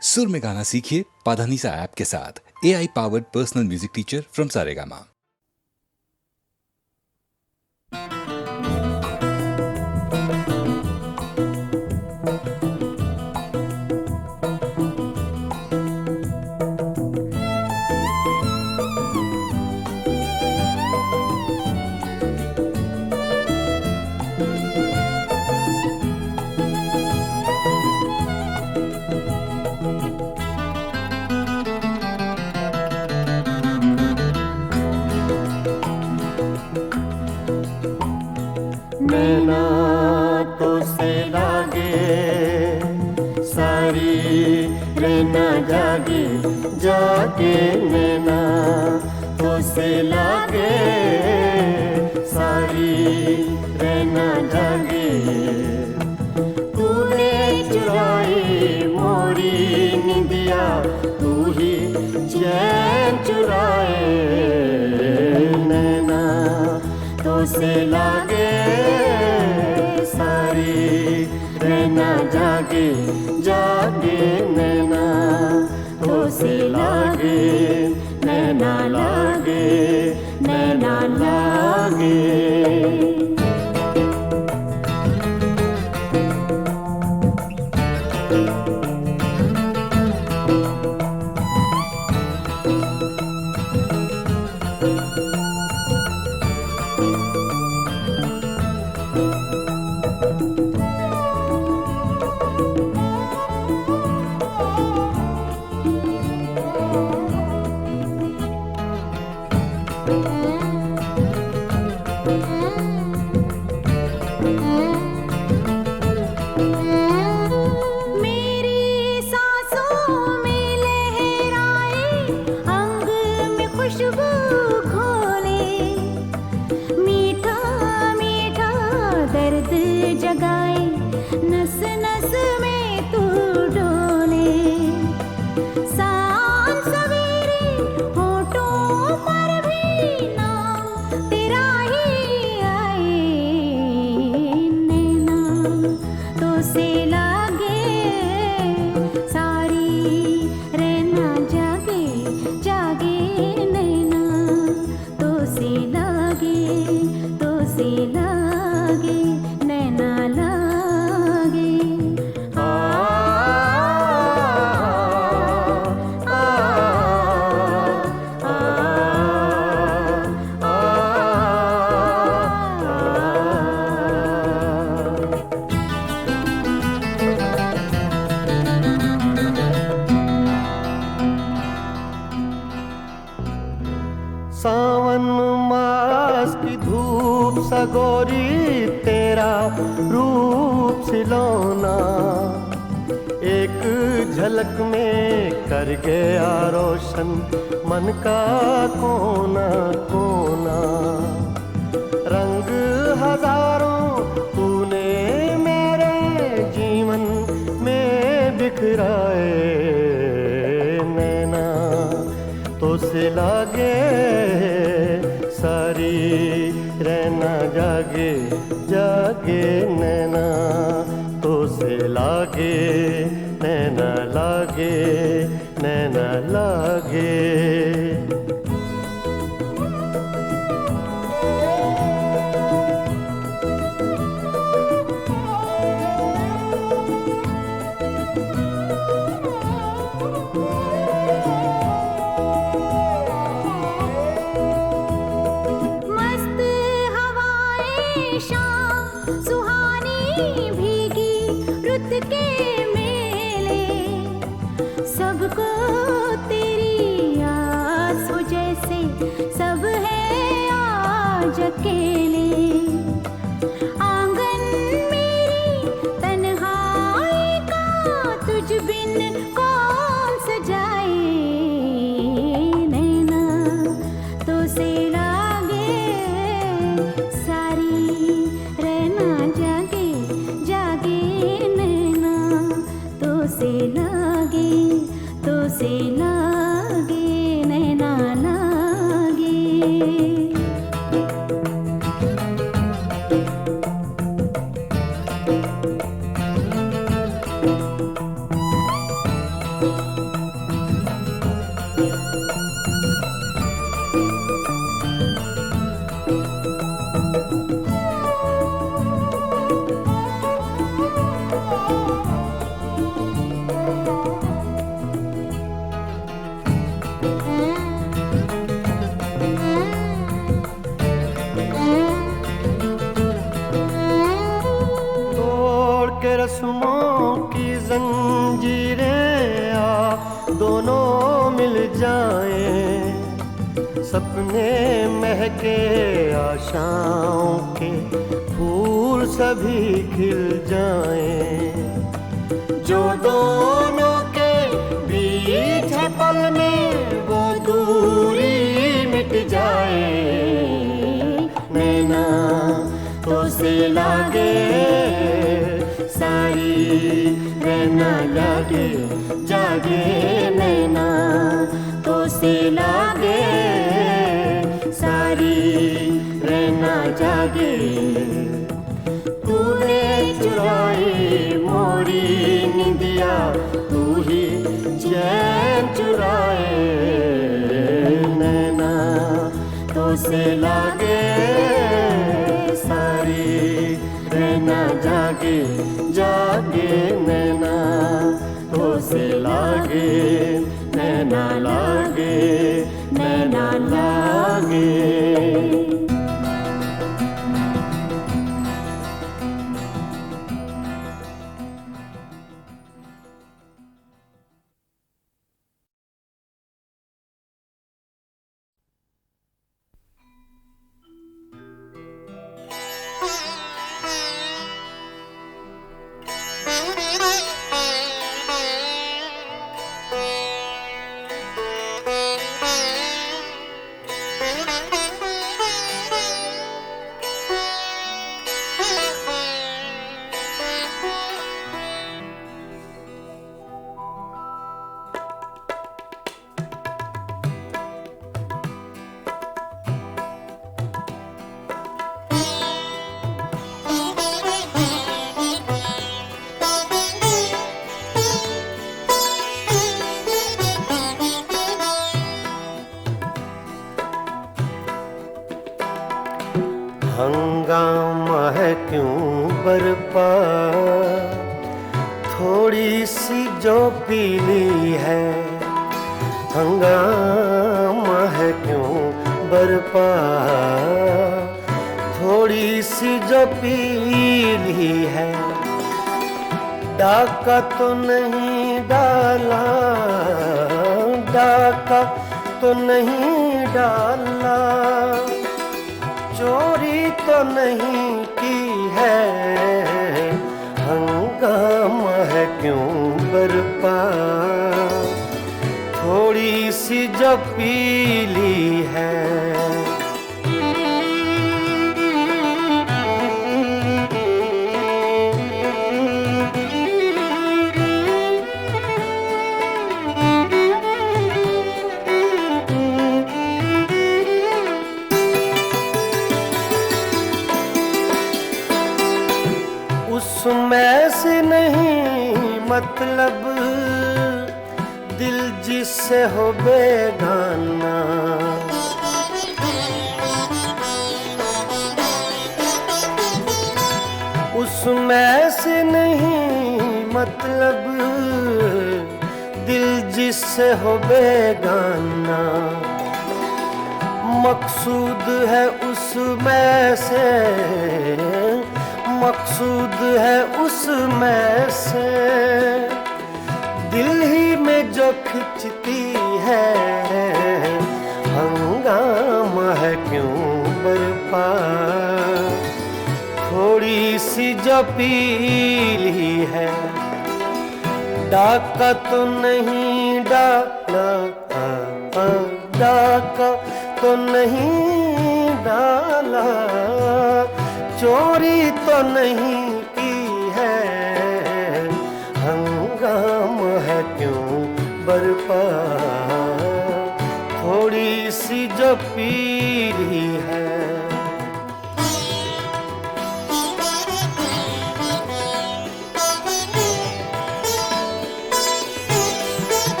सुर में गाना सीखिए पाधानीसा ऐप के साथ। AI powered personal music teacher from Saregama. नैना तो से लागे सारी रहना जागे जागे, नैना तो से लागे सारी रहना जागे। तूने चुराई मोरी निंदिया, तू ही चैन चुराए, नैना तो से लागे सारी रहना जागे जागे, नैना तो से लागे नैना लागे नैना लागे। सावन मास की धूप सगोरी, तेरा रूप सिलौना एक झलक में कर गया रोशन मन का कोना कोना। रंग हजारों तूने मेरे जीवन में बिखराए, नैना तो से लागे सारी रहना जागे जागे, नैना तो से लागे नैना लागे नैना लागे। सबको तेरी आस हो जैसे सब है आज अकेले। आंगन मेरी तन्हाई का तुझ बिन कौन सजाए, नैना तो से लागे सारी रहना जागे जागे, नैना तो से लागे नैना लागे। तोड़ के रस्मों की जंजीरें आ दोनों मिल जाएं, सपने महके आशाओं के फूल सभी खिल जाएं। जो दोनों के बीच है पल में वो दूरी मिट जाए। नैना तो से लागे सारी, रहना लागे जागे। नैना तो से लागे सारी, रहना जागे। तूने चुराई मोरी निंदिया, तू ही चैन चुराए। नैना तो से लागे सारी, रहना जागे जागे। नैना तो से लागे, नैना लागे, नैना लागे। हंगामा है क्यों बरपा, थोड़ी सी जो पीली है। हंगामा है क्यों बरपा, थोड़ी सी जो पीली है। डाका तो नहीं डाला, डाका तो नहीं डाला, चोरी तो नहीं की है। हंगामा है क्यों बरपा, थोड़ी सी जो पीली है। उसमें से नहीं मतलब दिल जिससे हो बेगाना। उसमें से नहीं मतलब दिल जिससे हो बेगाना। मकसूद है उसमें से, मकसूद है उसमें से, दिल ही में जो खिंचती है। हंगामा है क्यों बरपा, थोड़ी सी जो पीली है। डाका तो नहीं डाला, डाका तो नहीं डाला, चोरी तो नहीं की है। हंगामा है क्यों बरपा, थोड़ी सी जो पीली है।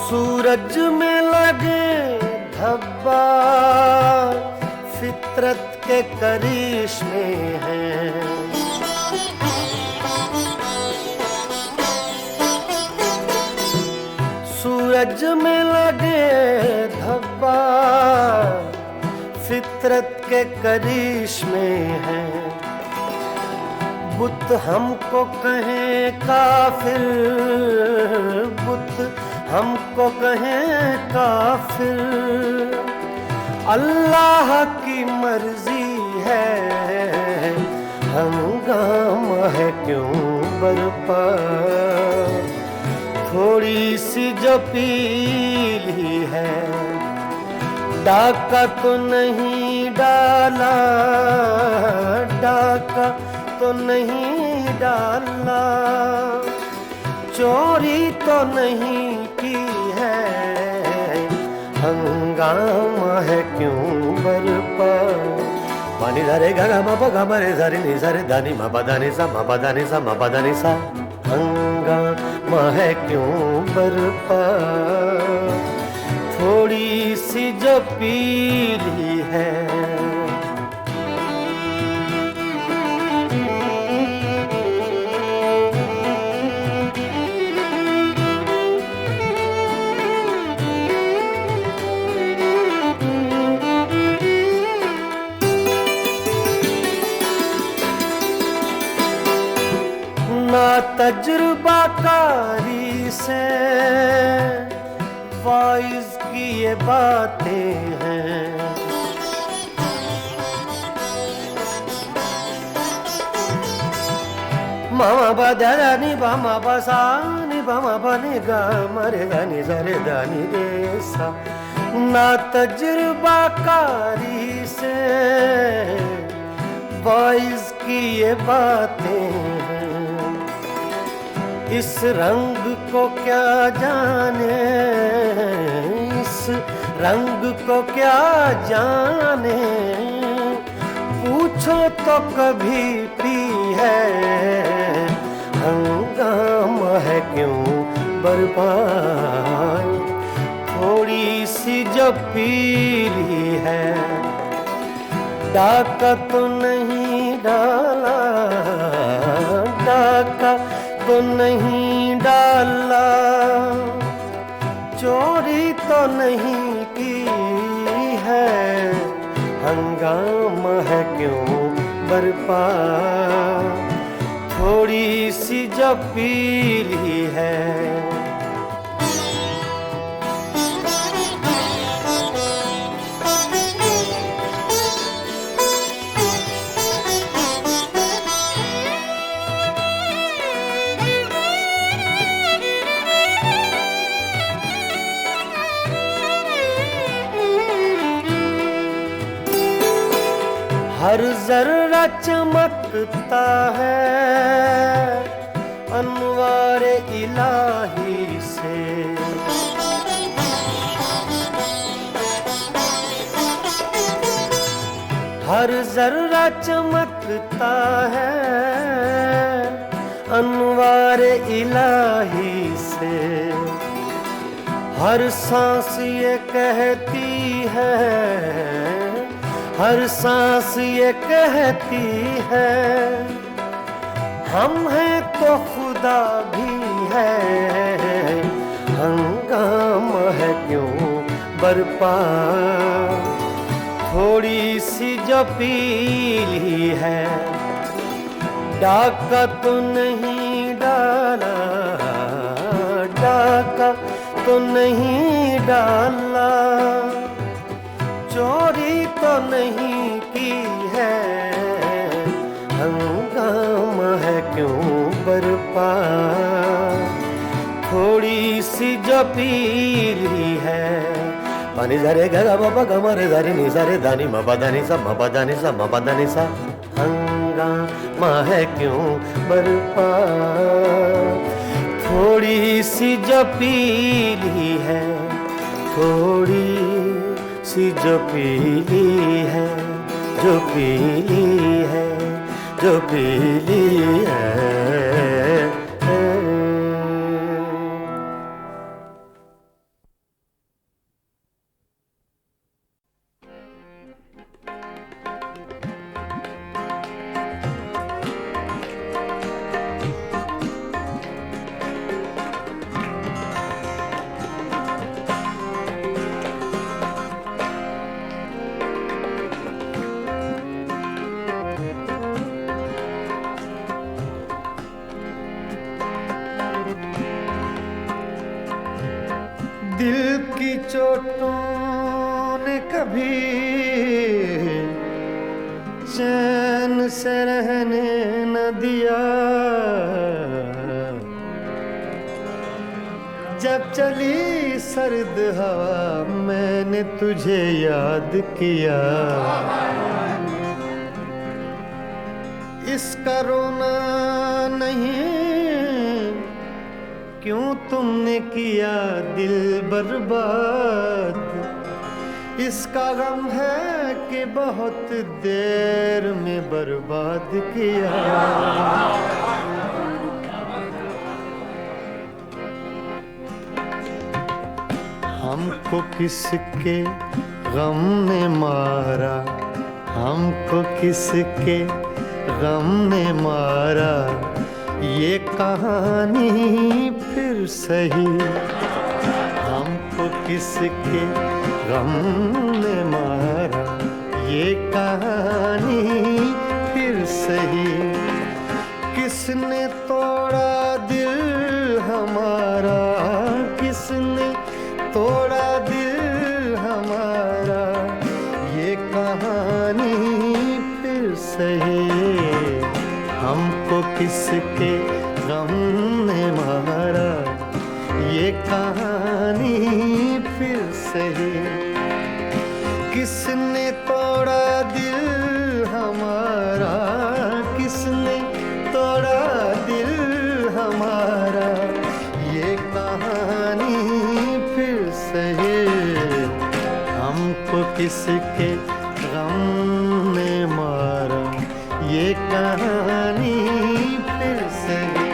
सूरज में लगे धब्बा फितरत के करिश्मे हैं। सूरज में लगे धब्बा फितरत के करिश्मे हैं। बुत हमको कहें काफिर, बुत हमको कहें काफिर, अल्लाह की मर्जी है, हंगामा है क्यों बरपा। थोड़ी सी जो पीली है, डाका तो नहीं डाला, डाका तो नहीं डाला, चोरी तो नहीं की है, हंगामा है क्यों बरपा। पानी धरे गा मा पा गा मा रे सा रे नि सा रे धा नि मा पा धा नि सा मा पा धा नि सा मा पा धा नि सा, हंगामा है क्यों बरपा। थोड़ी सी जो पीली है, ना तजुर्बाकारी से वाइज की ये बातें हैं। मामा बदा नि बामा बसा नि बामा बने गा मरे दानी सरे दानी रे सा। ना तजुर्बाकारी से वाइज की ये बातें हैं। इस रंग को क्या जाने, इस रंग को क्या जाने, पूछो तो कभी पी है, हंगामा है क्यों बर्बाद। थोड़ी सी जो पीली है, डाका तो नहीं डाला, डाका तो नहीं डाला, चोरी तो नहीं की है, हंगामा है क्यों बरपा। थोड़ी सी जो पीली है, हर जर्रा चमकता है अनवारे इलाही से। हर जर्रा चमकता है अनवारे इलाही से। हर सांस ये कहती है, हर सांस ये कहती है, हम हैं तो खुदा भी है, हंगामा है क्यों बरपा। थोड़ी सी जो पीली है, डाका तो नहीं डाला, डाका तो नहीं डाला, चोरी तो नहीं की है, हंगामा है क्यों बरपा। थोड़ी सी जो पीली है, पानी झरे गा बाबा गा रे धा नि सा रे धा नि मा पा धा नि सा मा पा धा नि सा मा पा धा नि सा, हंगामा है क्यों बरपा। थोड़ी सी जो पीली है, थोड़ी सी जो पीली है, जो पीली है, जो पीली है। की चोटों ने कभी चैन से रहने न दिया। जब चली सर्द हवा मैंने तुझे याद किया। इसका रोना नहीं, क्यों तुमने किया दिल बर्बाद। इसका गम है कि बहुत देर में बर्बाद किया। हमको किसके गम ने मारा, हमको किसके गम ने मारा, ये कहानी फिर सही। हमको किसके गम ने मारा, ये कहानी फिर सही। किसने तोड़ा दिल हमारा, किसने तोड़ा दिल हमारा, ये कहानी फिर सही। हमको किसके गम ने मारा, ये कहानी फिर सही। किसने तोड़ा दिल हमारा, किसने तोड़ा दिल हमारा, ये कहानी फिर सही। हमको किसके गम ने मारा, ये कहानी फिर सही।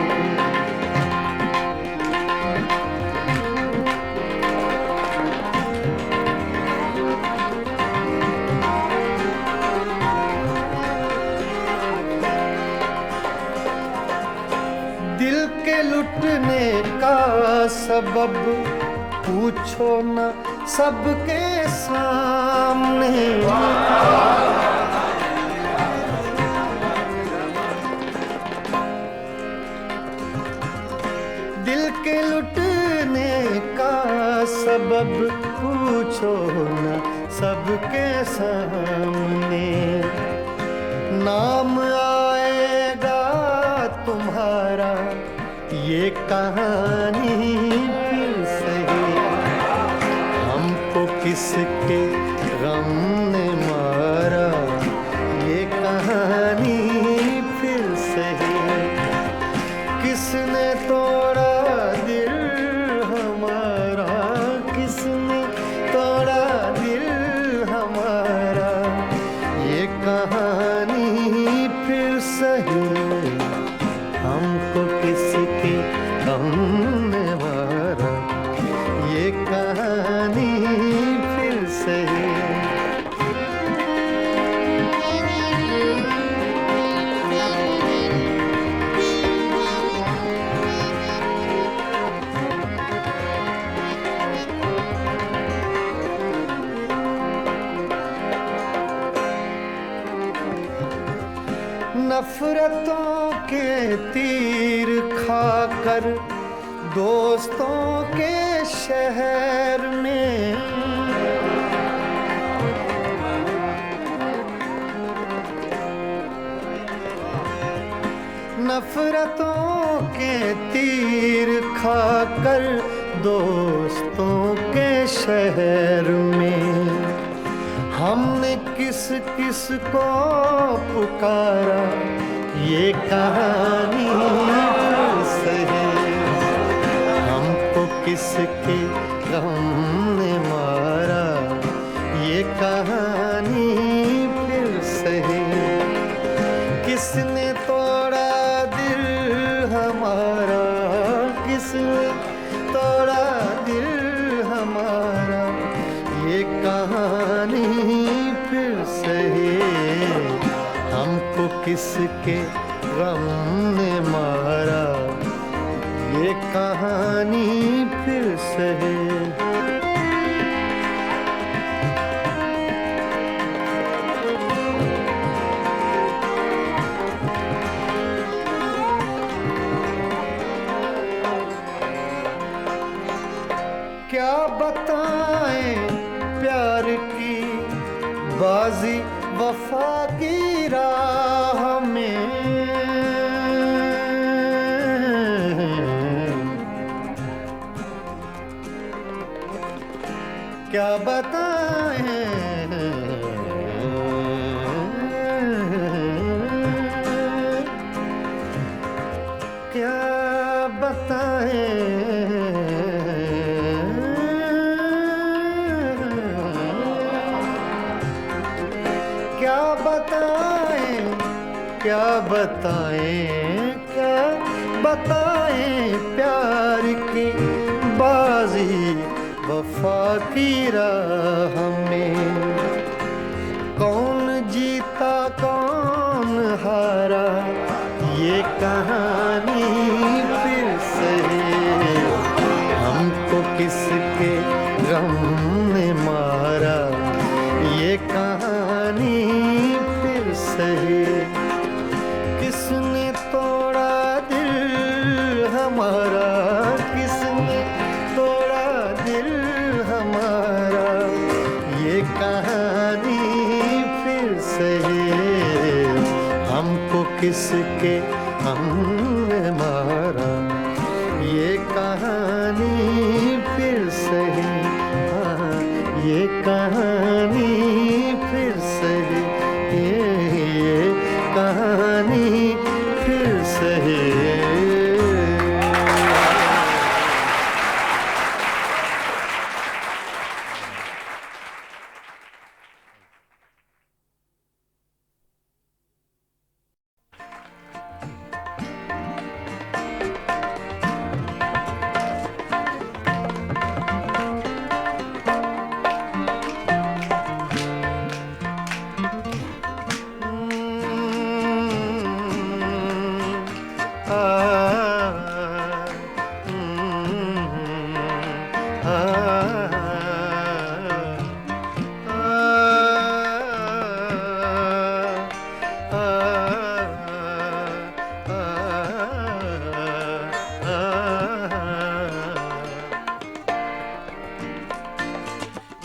दिल के लुटने का सबब पूछो न सबके सामने। दिल के लुटने का सबब पूछो न सबके सामने। नाम आएगा तुम्हारा, ये कहानी फिर सही। हमको किसके गम ने मारा, ये कहानी फिर सही। किसने तोड़ा दिल हमारा, किसने तोड़ा दिल हमारा, ये कहानी फिर सही। हमको किसके गम ने मारा, ये कहानी फिर सही। नफरतों के तीर खाकर दोस्तों के शहर में, नफरतों के तीर खाकर दोस्तों के शहर में। हमने किस किस को पुकारा, ये कहानी फिर सही। हमको किसके गम ने मारा, ये कहानी फिर सही। किसने तोड़ा दिल हमारा, किसने तोड़ा दिल हमारा, ये कहानी फिर सही। हमको किसके गम ने मारा, ये कहानी फिर सही। क्या बताएं बाजी वफा की राह में क्या बताएं, क्या बताएं, क्या बताएं, क्या बताएं, क्या बताएं प्यार की बाजी वफा की राह में। कौन जीता कौन हारा ये कहानी फिर सही, हमको किसके गम ने मारा ये कहानी फिर सही। किसने तोड़ा दिल हमारा, किसने तोड़ा दिल हमारा ये कहानी फिर सही, हमको किसके हमने मारा ये कहानी फिर सही। हाँ, ये कहानी फिर सही, ये कहानी फिर सही।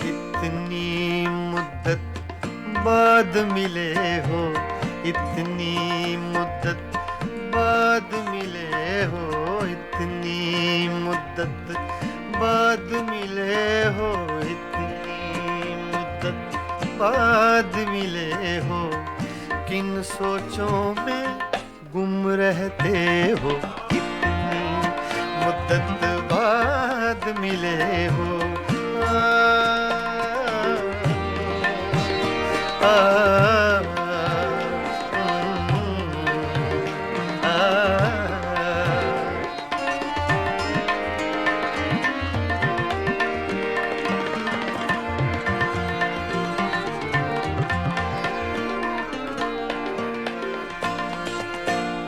इतनी मुद्दत बाद मिले हो, इतनी मुद्दत बाद मिले हो, इतनी मुद्दत बाद मिले हो, इतनी मुद्दत बाद मिले हो। किन सोचों में गुम रहते हो, इतनी मुद्दत बाद मिले हो।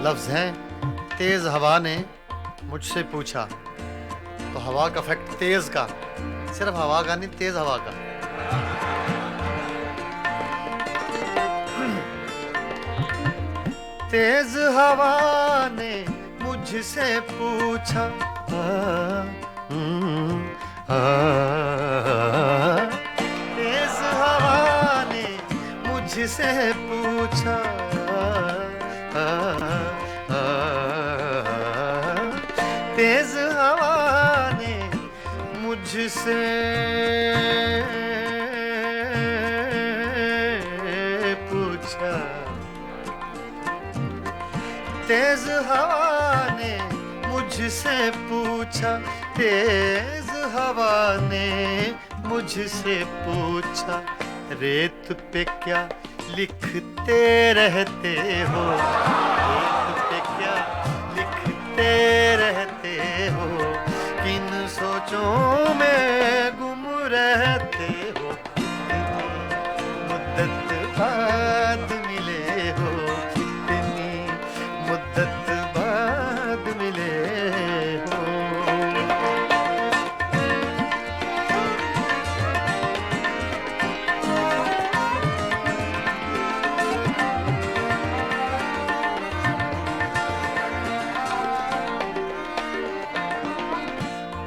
लफ्ज हैं तेज हवा ने मुझसे पूछा, तो हवा का इफेक्ट तेज का, सिर्फ हवा का नहीं, तेज हवा का। तेज हवा ने मुझसे पूछा, तेज हवा ने मुझसे पूछा, तेज हवा ने मुझसे पूछा, तेज हवा ने मुझसे पूछा, तेज हवा ने मुझसे पूछा, रेत पे क्या लिखते रहते हो, रेत पे क्या लिखते रहते हो, किन सोचों में गुम रहते हो, मुद्दत बाद मिले हो, इतनी मुद्दत बाद मिले हो।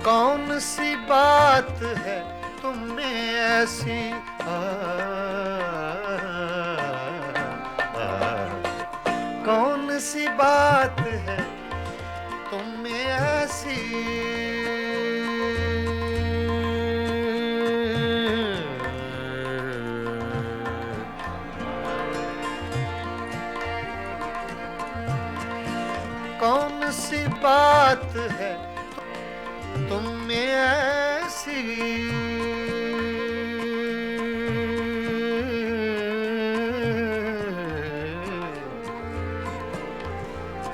कौन सी बात है तुम में ऐसी कौन सी बात है तुम में ऐसी कौन सी बात है तुम में ऐसी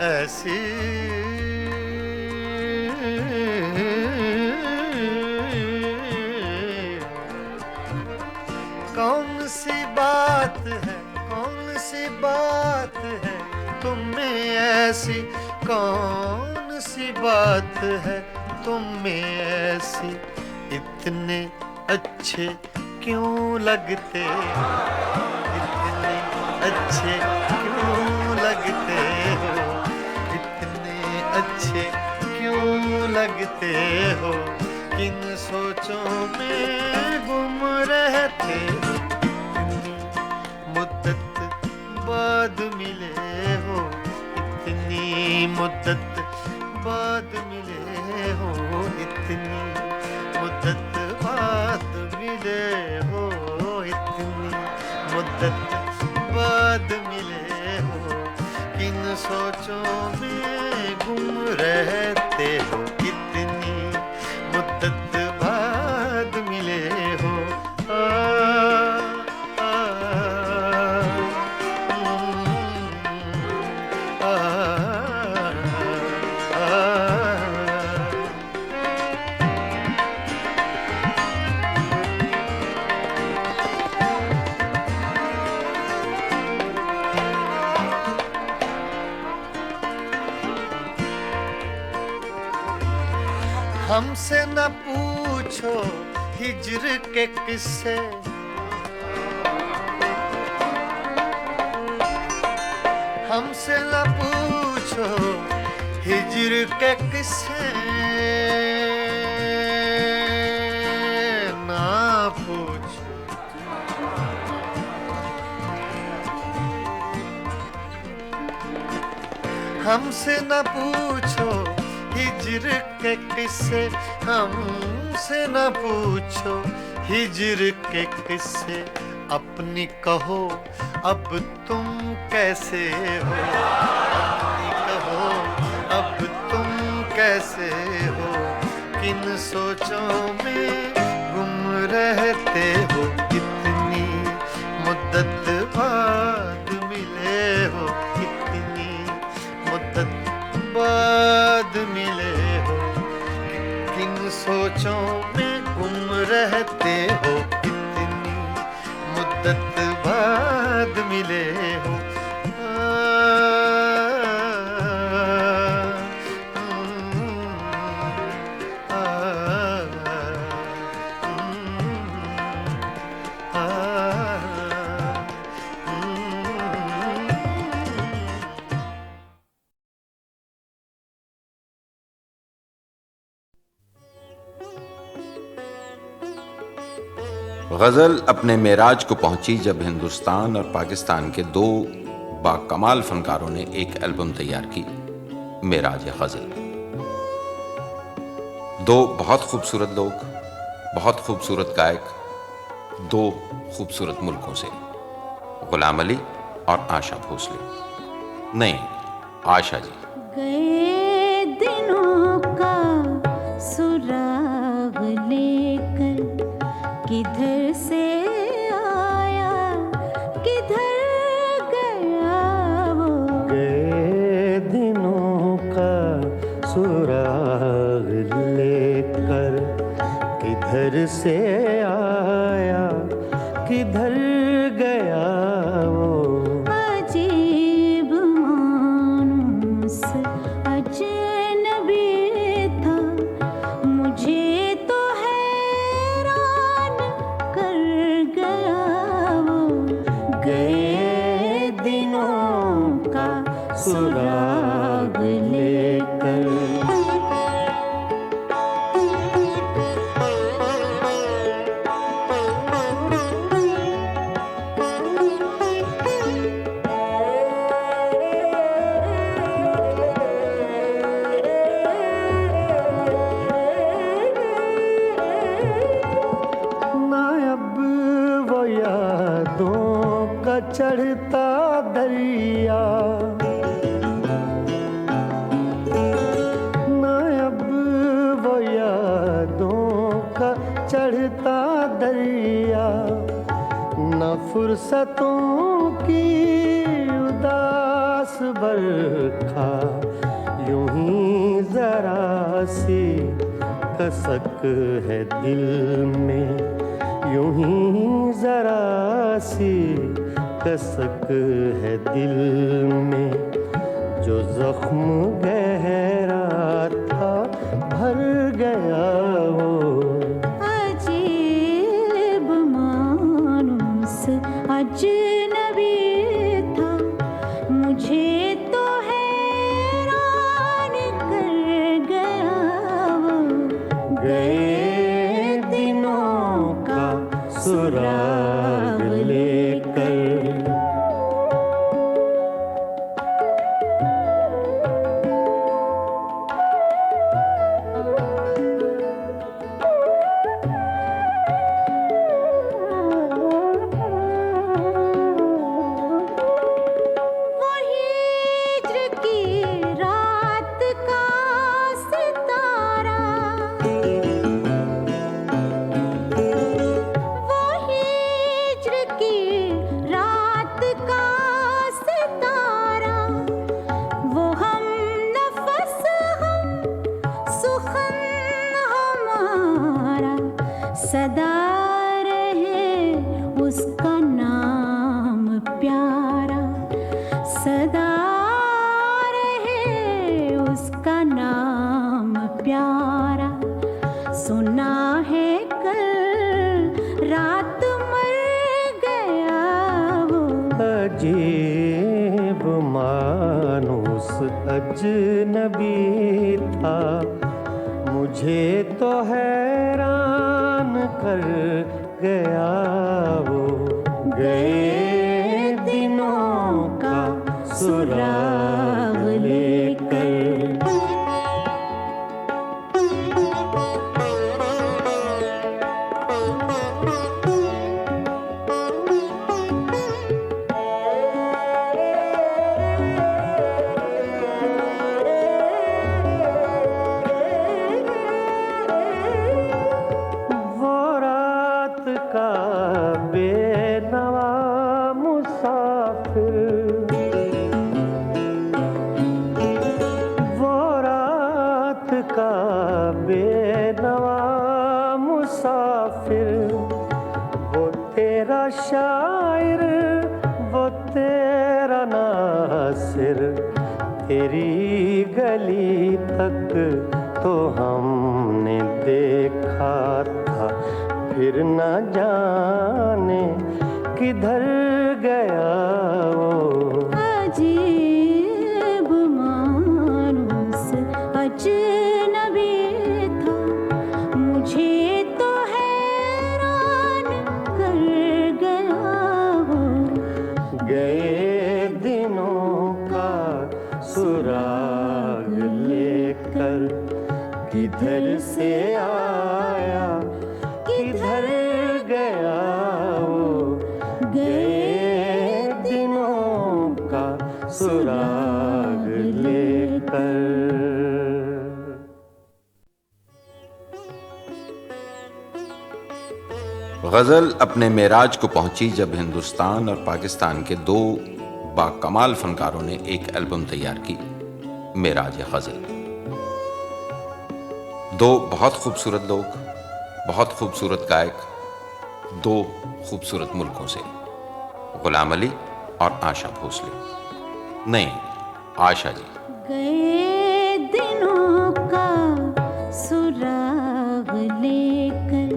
ऐसी कौन सी बात है कौन सी बात है तुम में ऐसी कौन सी बात है तुम में ऐसी इतने अच्छे क्यों लगते इतने अच्छे क्यों लगते हो इतने अच्छे क्यों लगते हो किन सोचों में गुम रहते हो इतनी मुद्दत बाद मिले हो इतनी मुद्दत बाद मिले हो इतनी मुद्दत बाद मिले हो इतनी मुद्दत बाद मिले हो किन सोचों में गुम रहते हो इतनी मुद्दत बाद मिले हो हमसे न पूछो हिज्र के किस्से हमसे न पूछो हिज्र के किस्से ना पूछो हमसे न पूछो हिज्र के किस्से हमसे न पूछो हिज्र के किस्से अपनी कहो अब तुम कैसे हो अपनी कहो अब तुम कैसे हो किन सोचों में गुम रहते हो इतनी मुद्दत बाद मिले हो इतनी मुद्दत बाद मिले हो किन सोचों में गुम रहते हो इतनी मुद्दत बाद मिले हो गज़ल अपने मेराज को पहुंची जब हिंदुस्तान और पाकिस्तान के दो बाकमाल फनकारों ने एक एल्बम तैयार की, मेराज गज़ल। दो बहुत खूबसूरत लोग, बहुत खूबसूरत गायक, दो खूबसूरत मुल्कों से, गुलाम अली और आशा भोसले। नहीं, आशा जी। गए दिनों का सुराग लेकर किधर से आया किधर गया वो गए दिनों का सुराग लेकर किधर से आया किधर गया वो अजीब मानूस अजनबी था मुझे तो हैरान कर गया वो गए दिनों का सुराग लेकर वो यादों का चढ़ता दरिया, ना अब वो यादों का चढ़ता दरिया, न फुर्सतों की उदास बरखा, यूं ही जरा सी कसक है दिल में, यूं ही जरा सी कसक है दिल में, जो जख्म गहरा था भर गया वो। अजीब मानुस अजनबी था, मुझे तो हैरान कर गया वो। गए दिनों का सुराग लेकर। वो हिज्र की रात का सितारा, वो हिज्र की रात का सितारा, वो हम नफस हम सुखन हमारा, सदा रहे उसका नाम प्यारा, सदा रहे उसका नाम प्यारा। सुना है कल रात मर गया वो। अजीब मानुस अजनबी था, मुझे तो हैरान कर गया वो। गए दिनों का सुराग लेकर। वो रात का बेनवा मुसाफिर, वो रात का बेनवा मुसाफिर, वो तेरा शायर, वो तेरा नासिर, तेरी गली तक तो हमने देखा था, फिर न जाने किधर गया वो। अजीब मानुस अजनबी था, मुझे तो हैरान कर गया वो। गए दिनों का सुराग लेकर, किधर से आया किधर गया वो। गए दिनों का सुराग लेकर। गज़ल अपने मेराज को पहुंची जब हिंदुस्तान और पाकिस्तान के दो बाकमाल फनकारों ने एक एल्बम तैयार की, मेराज गज़ल। दो बहुत खूबसूरत लोग, बहुत खूबसूरत गायक, दो खूबसूरत मुल्कों से, गुलाम अली और आशा भोसले। नहीं, आशा जी। गए दिनों का सुराग लेकर,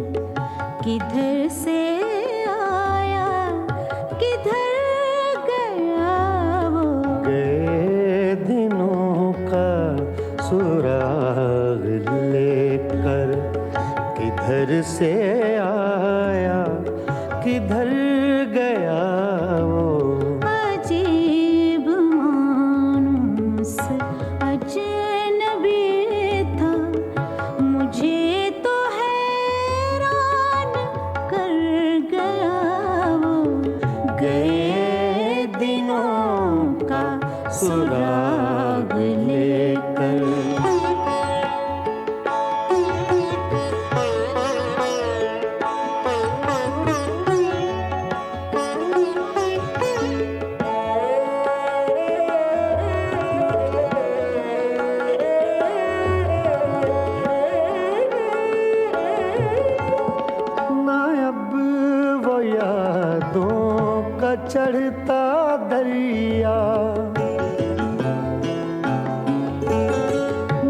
किधर से आया किधर गया वो। गए दिनों का सुराग लेकर, किधर से आया किधर गया वो। अजीब मानुस अजनबी था, मुझे तो हैरान कर गया चढ़ता दरिया,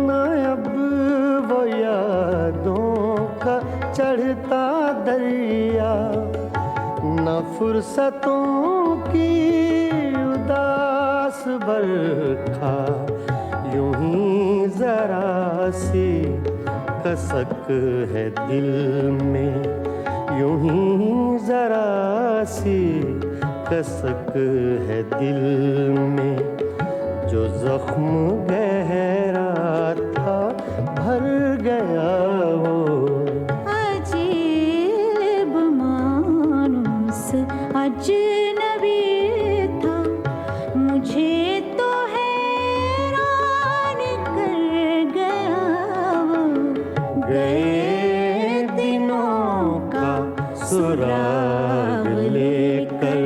ना अब वो यादों का चढ़ता दरिया, ना फुर्सतों की उदास बरखा, यूं ही जरा सी कसक है दिल में, यूं ही जरा सी कसक है दिल में, जो जख्म गहरा था भर गया वो। अजीब मानुस अजनबी था, मुझे तो हैरान कर गया वो। गए दिनों का सुराग लेकर।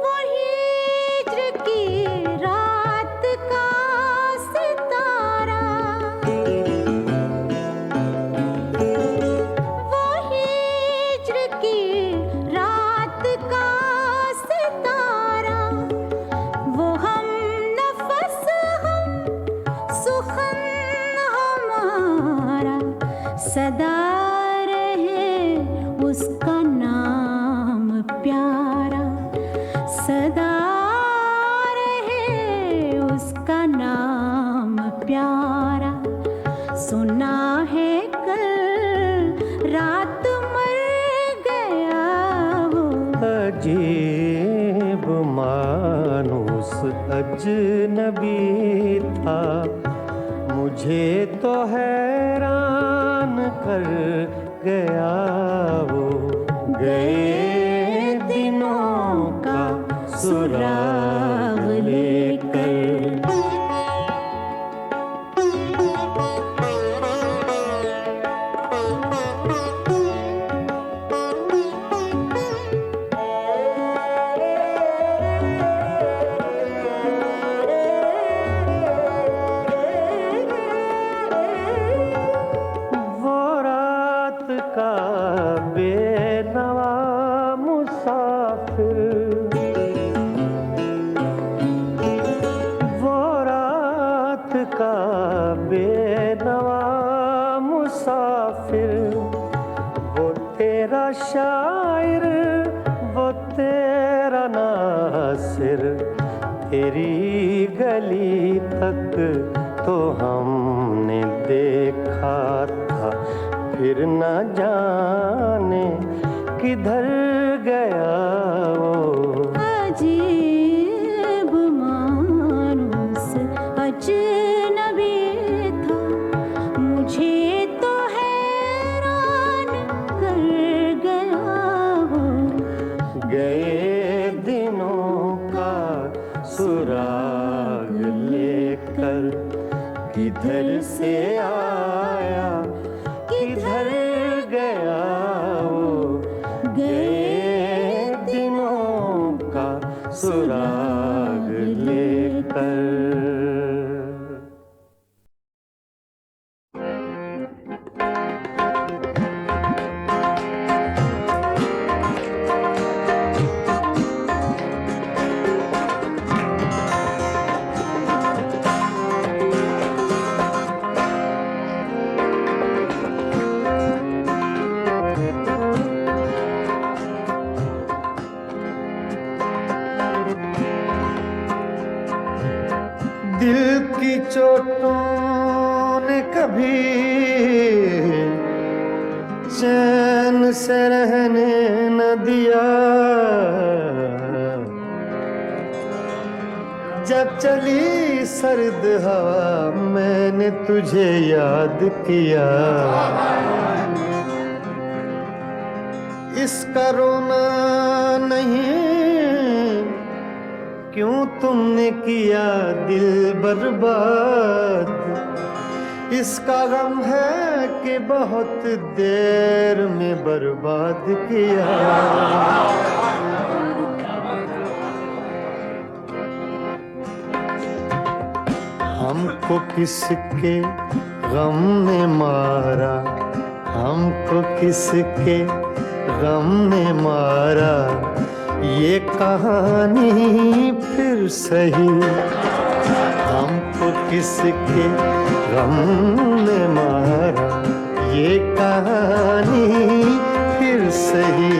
वो हिज्र की रात का सितारा, वो हिज्र की रात का सितारा, वो हम नफस हम सुखन हमारा, सदा रहे उसका नाम प्यारा, सदा रहे उसका नाम प्यारा। सुना है कल रात मर गया वो। अजीब मानुस अजनबी था, मुझे तो हैरान कर गया वो। गए दिनों का सुराग लेकर। वो रात का बेनवा मुसाफिर, वो रात का बेनवा मुसाफिर, वो तेरा शायर, वो तेरा नासिर, तेरी गली तक तो हमने देखा था, फिर न जाने किधर गया वो। अजीब मानुस अजनबी था, मुझे तो हैरान कर गया वो। गए दिनों का सुराग लेकर, किधर से आया किधर गया वो। गए दिनों का सुराग लेकर। दिल की चोटों ने कभी चैन से रहने न दिया, जब चली सर्द हवा मैंने तुझे याद किया। इसका रोना नहीं, क्यों तुमने किया दिल बर्बाद। इसका गम है कि के बहुत देर में बर्बाद किया। हमको किसके गम ने मारा, हमको किसके गम ने मारा, ये कहानी फिर सही। हमको किसके गम ने मारा, ये कहानी फिर सही।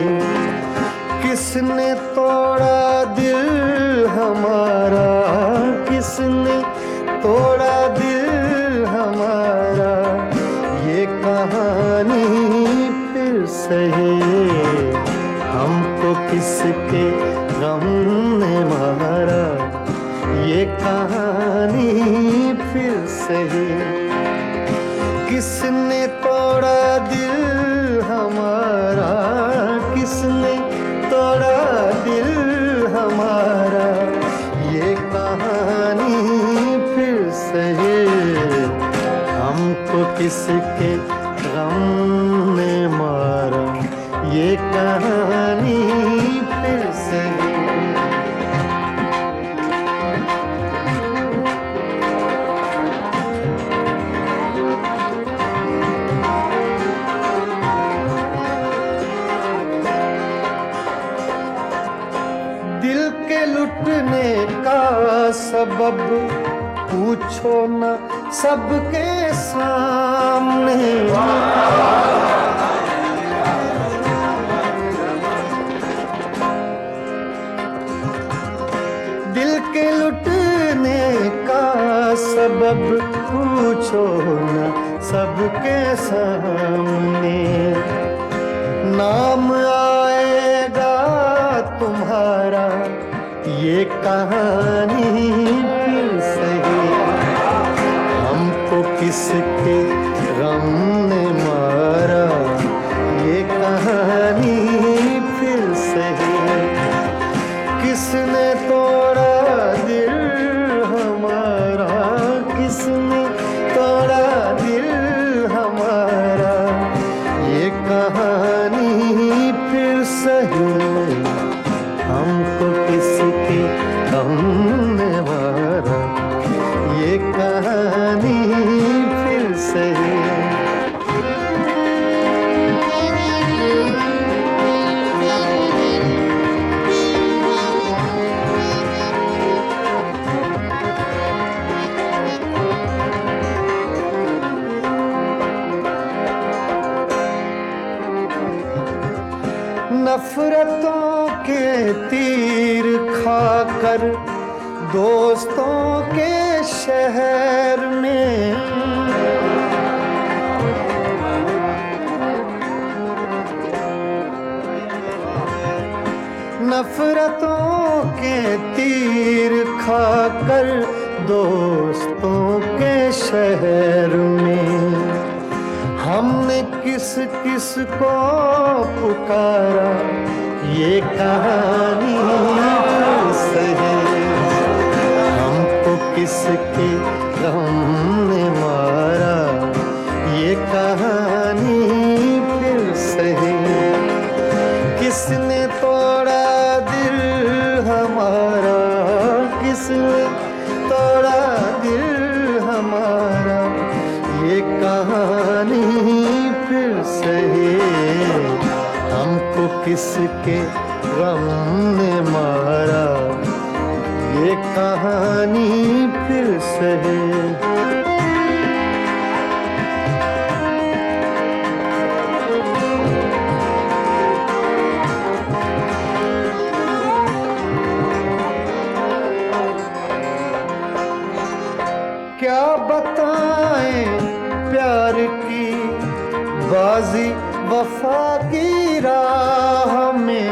किसने तोड़ा दिल हमारा, किसने तोड़ा दिल हमारा, ये कहानी फिर सही। हमको किसके गम ने मारा, ये कहानी फिर सही। किसने तोड़ा दिल हमारा, किसने तोड़ा दिल हमारा, ये कहानी फिर सही। हमको किसके गम ने मारा, ये कहानी फिर सही। दिल के लुटने का सबब पूछो न सबके सामने। दिल के लुटने का सबब पूछो न सबके सामने। नाम आएगा तुम्हारा, ये कहानी फिर सही। हमको किसके गम ने मारा, ये कहानी फिर सही। किसने तोड़ा दिल हमारा, किसने तोड़ा दिल हमारा, ये कहानी फिर सही। हमको किसके गम ने मारा, ये कहानी फिर सही। नफरतों के तीर खाकर दोस्तों के शहर में, नफरतों के तीर खाकर दोस्तों के शहर में। हमने किस किस को पुकारा, ये कहानी फिर सही। हमको किसके गम ने मारा, ये कहानी फिर सही। किसने तोड़ा दिल हमारा, किसने तोड़ा दिल हमारा, ये कहानी फिर सही। हमको किसके गम ने मारा, ये कहानी फिर सही। क्या बताएं प्यार की बाजी वफा की राह में।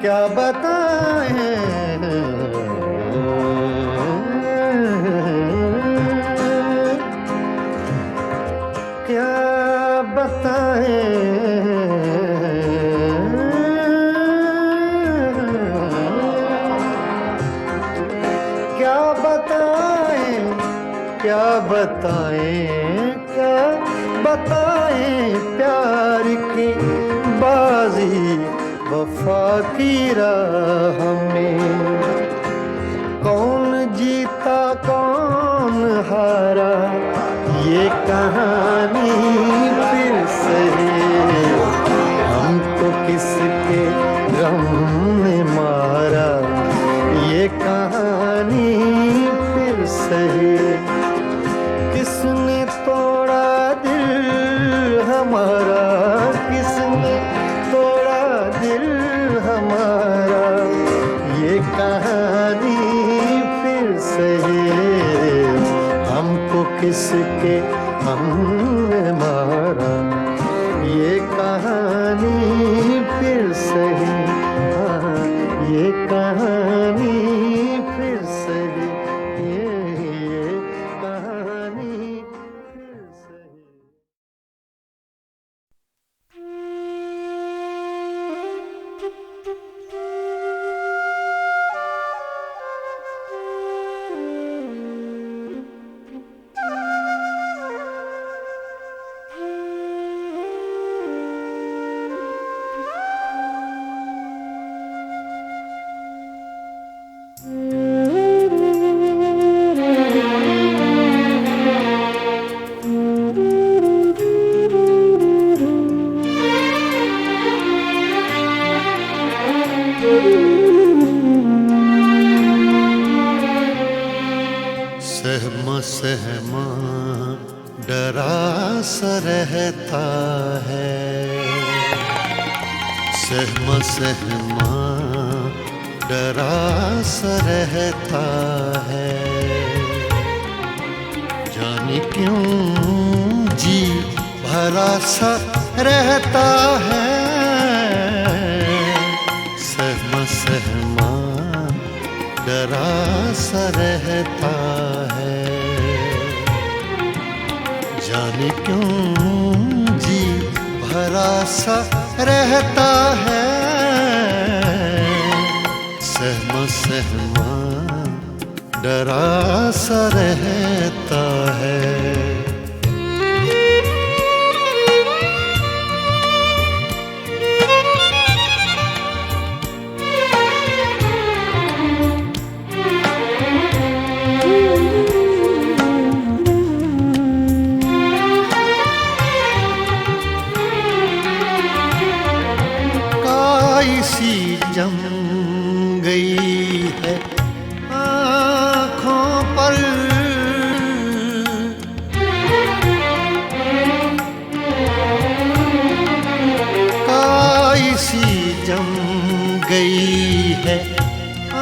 क्या बताएं क्या बताएं बताएं, क्या बताएं, क्या बताएं प्यार की बाजी वफा की राह में। कौन जीता कौन हारा ये कहानी फिर सही, हमको किसके गम ने मारा ये कहानी फिर सही। किसने तोड़ा दिल हमारा, किसने तोड़ा दिल हमारा ये कहानी फिर सही, हमको किसके हमने मारा ये कहानी फिर सही। हाँ, ये कहानी फिर सही, ये कहानी फिर सही। सहमा सहमा डरा सा रहता है, सहमा सहमा डरा सा रहता है। जाने क्यों जी भरा सा रहता है, सहमा सहमा डरा सा रहता है। जाने क्यों जी भरा सा रहता है, सहमा सहमा डरा सा रहता है। सी जम गई है आँखों पर, काई सी जम गई है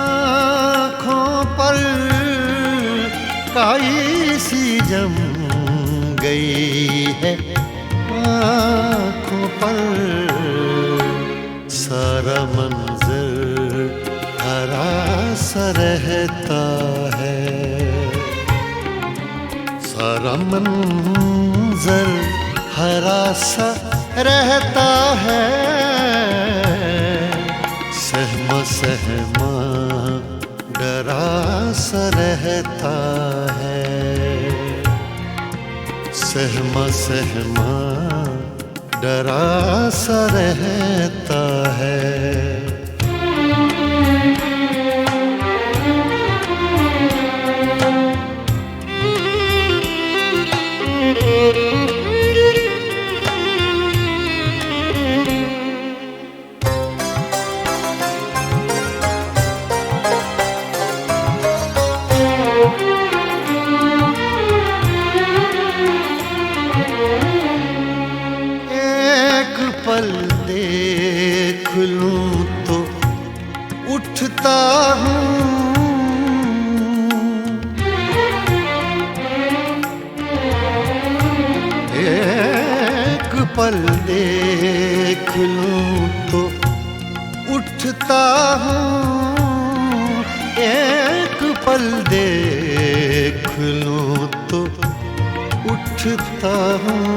आँखों पर, काई सी जम गई है आँखों पर। सारा मंजर हरा सा रहता है, सारा मंजर हरा सा रहता है। सहमा सहमा डरा सा रहता है, सहमा सहमा डरा सा रहता है। पल देख लूं तो उठता हूँ, एक पल देख लूं तो उठता हूँ, एक पल देख लूं तो उठता हूँ।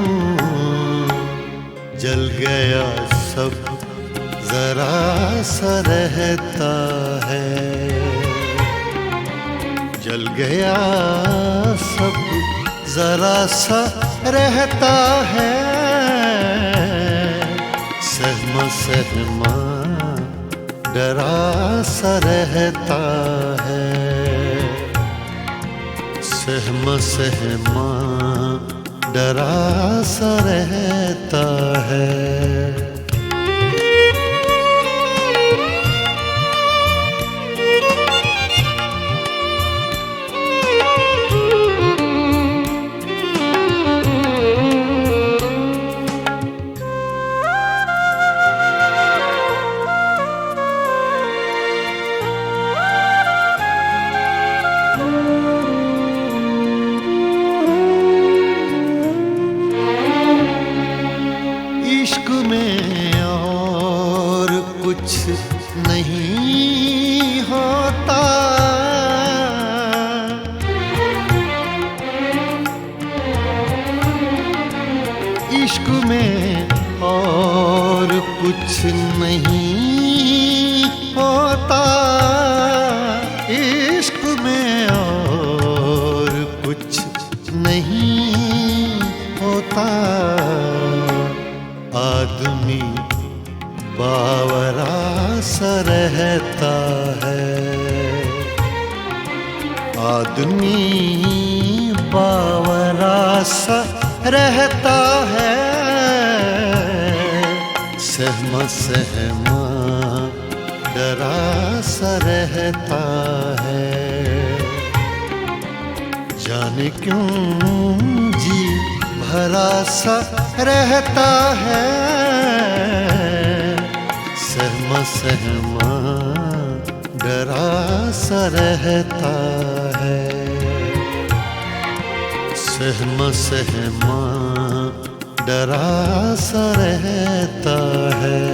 जल गया सब जरा सा रहता है, जल गया सब जरा सा रहता है, सहमा सहमा डरा सा रहता है, सहमा सहमा डरा सा रहता है। इश्क में और कुछ नहीं होता, इश्क में और कुछ नहीं होता, इश्क में और कुछ नहीं होता। आदमी बावरा सा रहता है, आदमी बावरा सा रहता है, सहमा सहमा डरा सा रहता है। जाने क्यों जी भरा सा रहता है, सहमा सहमा डरा सा रहता है, सहमा सहमा डरा सा रहता है।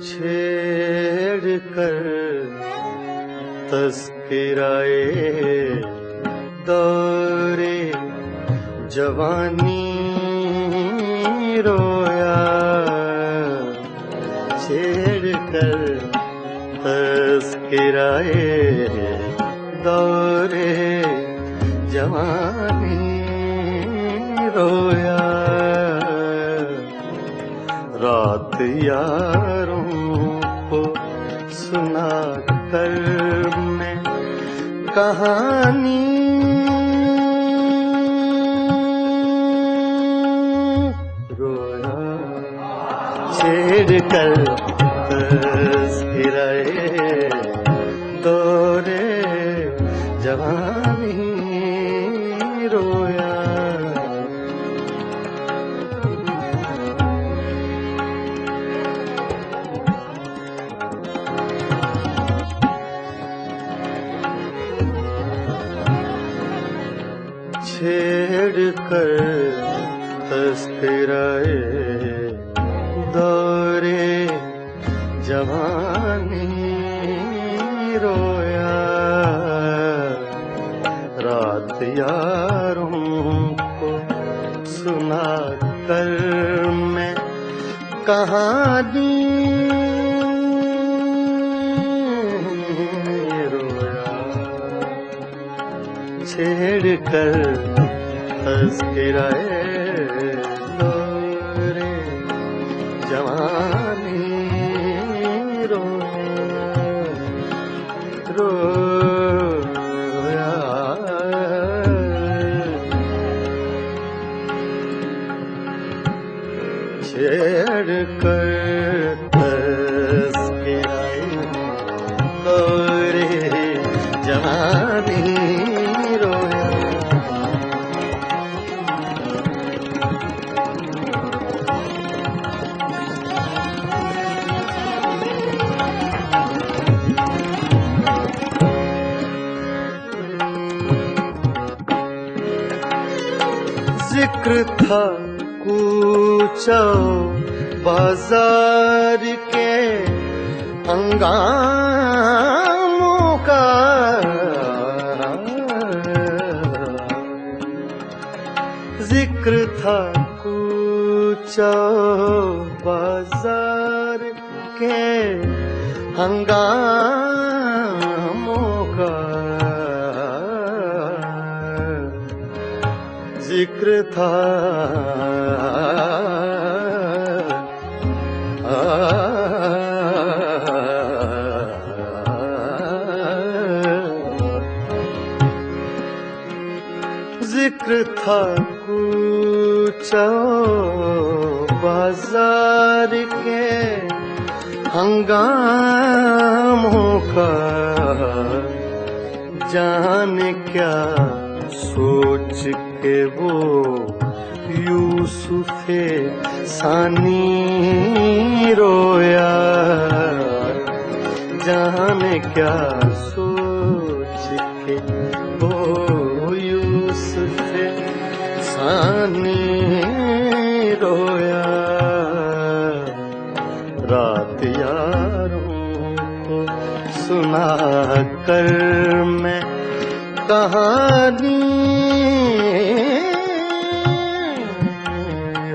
छेड़ कर तस्किराए दौरे जवानी रोया, छेड़ कर तस्किराए दौरे जवानी रोया। रात यारों को सुना कर मैं कहानी रोया छेड़ कर तस्कराए दौरे जवानी रोया। छेड़ कर तस्कराए दौरे जवानी रोया। रात यारों को सुना कर मैं कहानी रोया। छेड़ कर तस्कराए दौरे जवानी रोया। छेड़ कर तस्कराए दौरे जवानी रोया। जिक्र था कूचा बाजार के हंगामों का। जिक्र था कूचा बाजार के हंगामों का। जिक्र था जिक्र था कूचा बाजार के हंगामों का। जाने क्या सोच के वो यूसुफे सानी रोया। जाने क्या सोच के वो यूसुफे सानी रोया। रात यारों को सुना कर मैं कहानी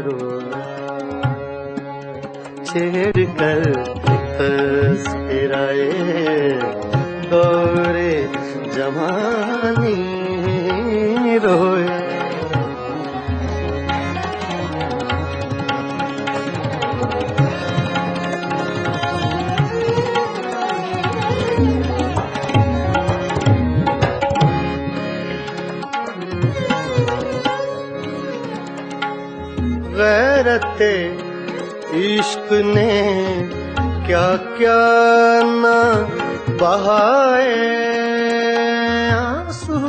रोया। छेड़ कर तस्कराए दौरे जवानी रोया। गैरते इश्क ने क्या क्या न बहाए आंसू।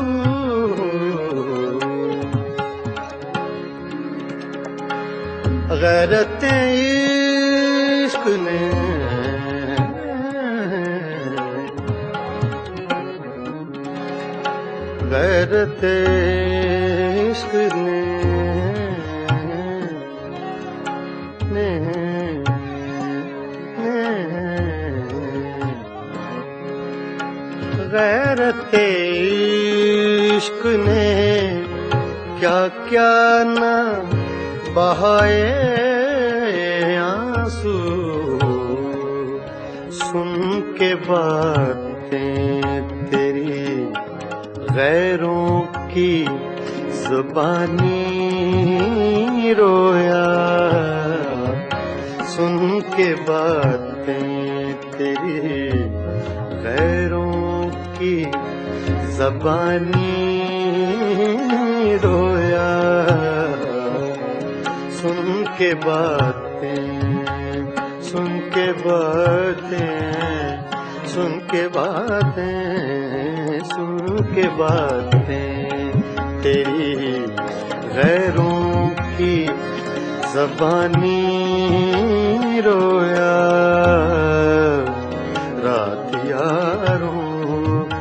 गैरते इश्क ने गैरते इश्क ने गैरते इश्क ने क्या क्या न बहाए आंसू। सुन के बातें तेरी गैरों की ज़ुबानी रोया। सुन के बातें तेरी गैरों की ज़बानी रोया। सुन के बातें, सुन के बातें, सुन के बातें, सुन के बातें तेरी गैरों की ज़बानी रोया। रात यारों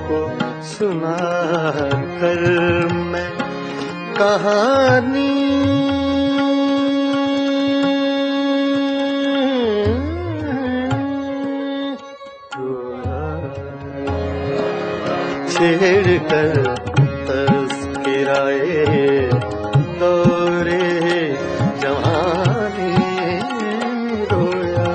को सुना कर मैं कहानी छेड़ कर तज़किराए दौरे जवानी रोया।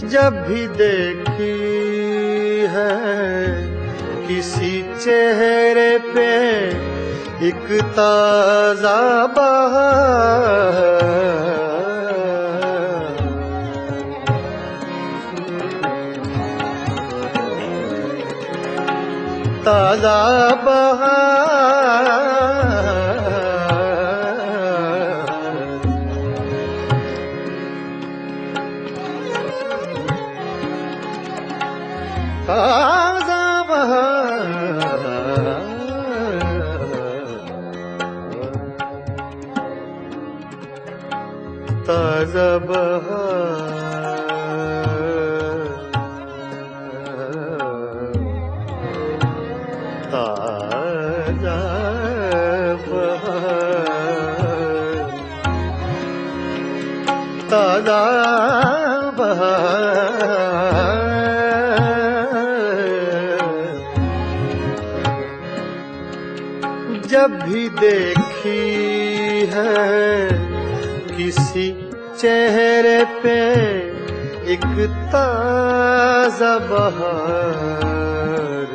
जब भी देखी है किसी चेहरे पे एक ताजा बहार, ताजा बहार, ताजा बहार, ताजा बहार, ताजा बहार, ताजा बहार। जब भी देखी है किसी चेहरे पे एक ताजा बहार,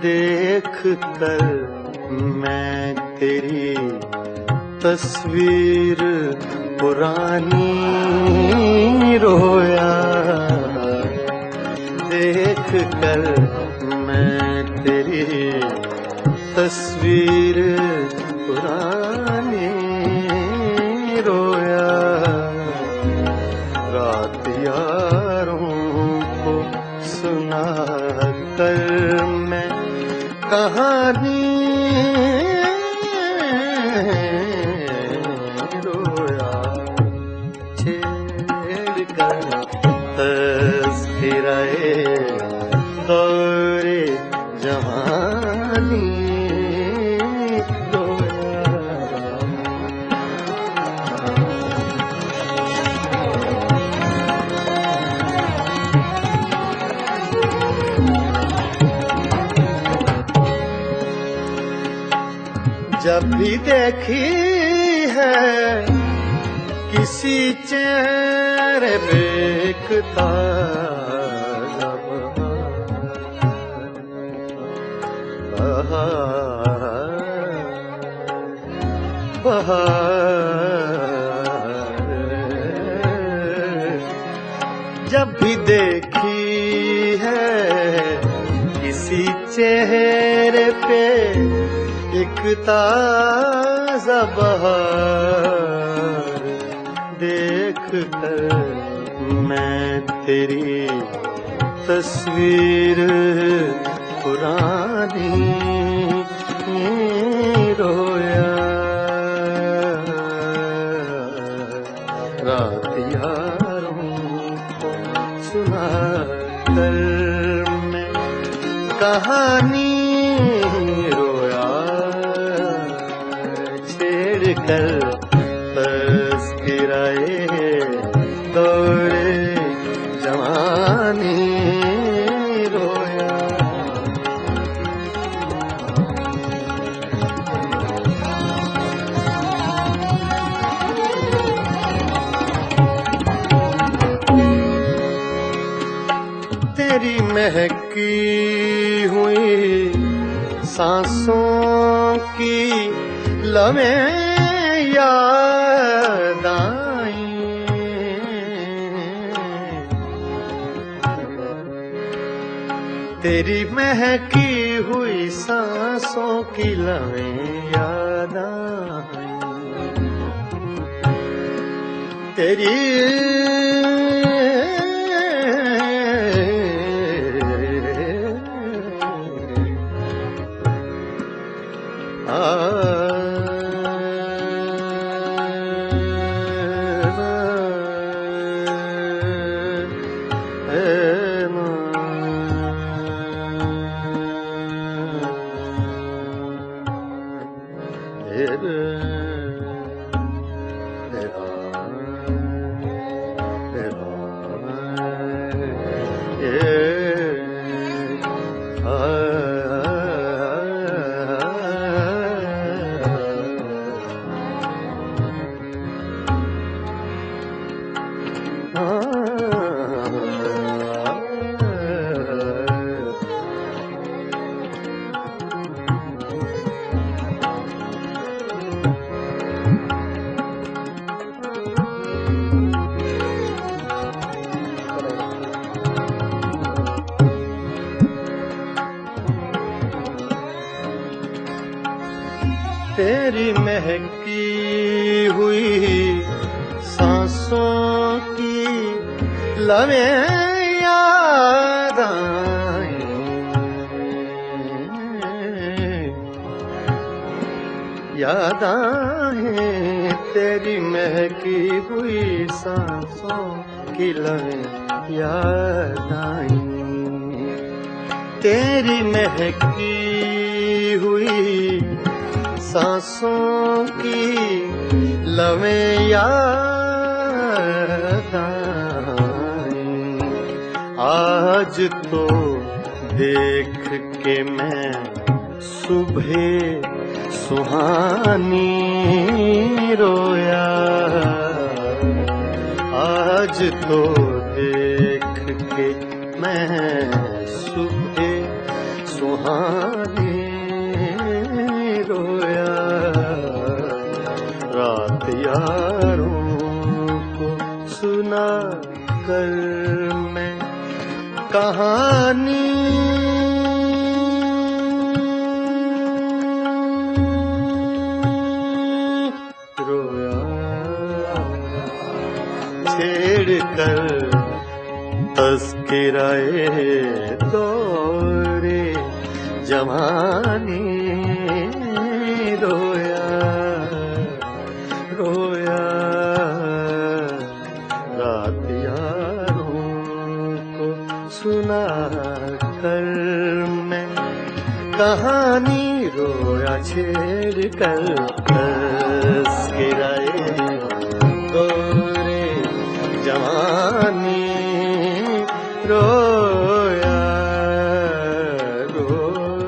देख कर मैं तेरी तस्वीर पुरानी रोया। देख कर मैं तेरी तस्वीर पुरानी रोया। रात यारों को सुना कर मैं कहानी रोया। छेड़ कर तज़किराए दौरे जवानी जब भी देखी है किसी चेहरे पे एक ताजा बहार, बहार, जब भी देखी है किसी चेहरे पे एक ताजा बहार, देख कर मैं तेरी तस्वीर पुरानी रोया। रात यारों को सुना कर मैं कहानी कर तज़किराए दौरे जवानी रोया। तेरी महकी हुई सांसों की लवें याद आई, तेरी महकी हुई सांसों की लवें याद आई, तेरी तेरी महकी हुई सांसों की लवें याद आई, याद आए तेरी महकी हुई सांसों की लवें याद आई, तेरी महकी हुई सांसों की लवें याद आई। आज तो देख के मैं सुबह सुहानी रोया, आज तो देख के मैं सुबह सुहानी रोया, रात यारों को सुना कर मैं कहानी रोया, छेड़ कर तज़किराए दौरे जवानी रोया, रोया, रात यारों को सुना कर मैं कहानी रोया, छेड़ कर तज़किराए दौरे जवानी रोया, रोया।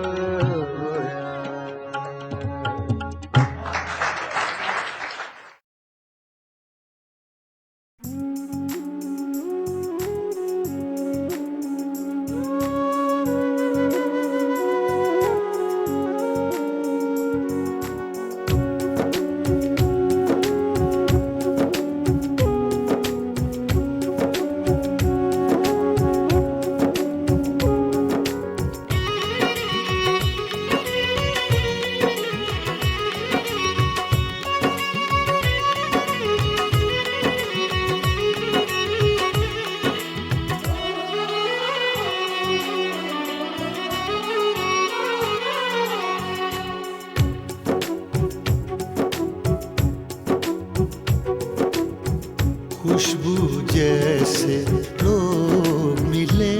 खुशबू जैसे लोग मिले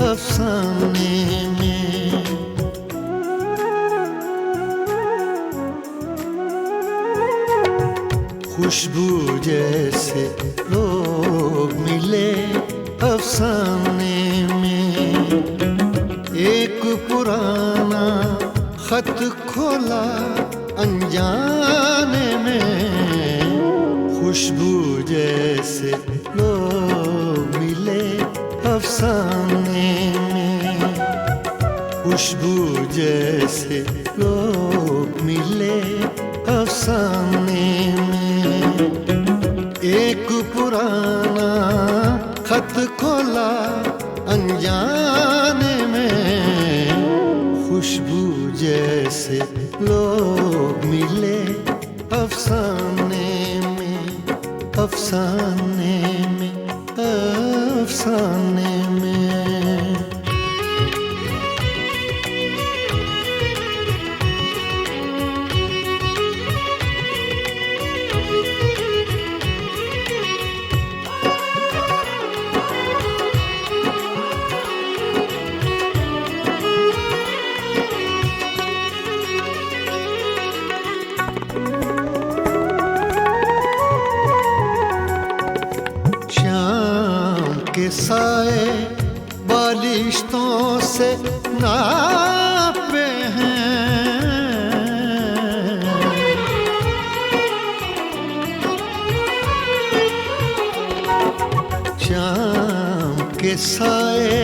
अफसाने में, खुशबू जैसे लोग मिले अफसाने में, एक पुराना खत खोला अनजाने में, खुशबू जैसे लोग मिले अफसाने में, खुशबू जैसे लोग मिले अफसाने पुराना खत खोला अनजाने में, खुशबू जैसे लोग मिले अफसाने में, अफसाने में, अफसाने में। के साए बालिश्तों से नापे हैं, शाम के साए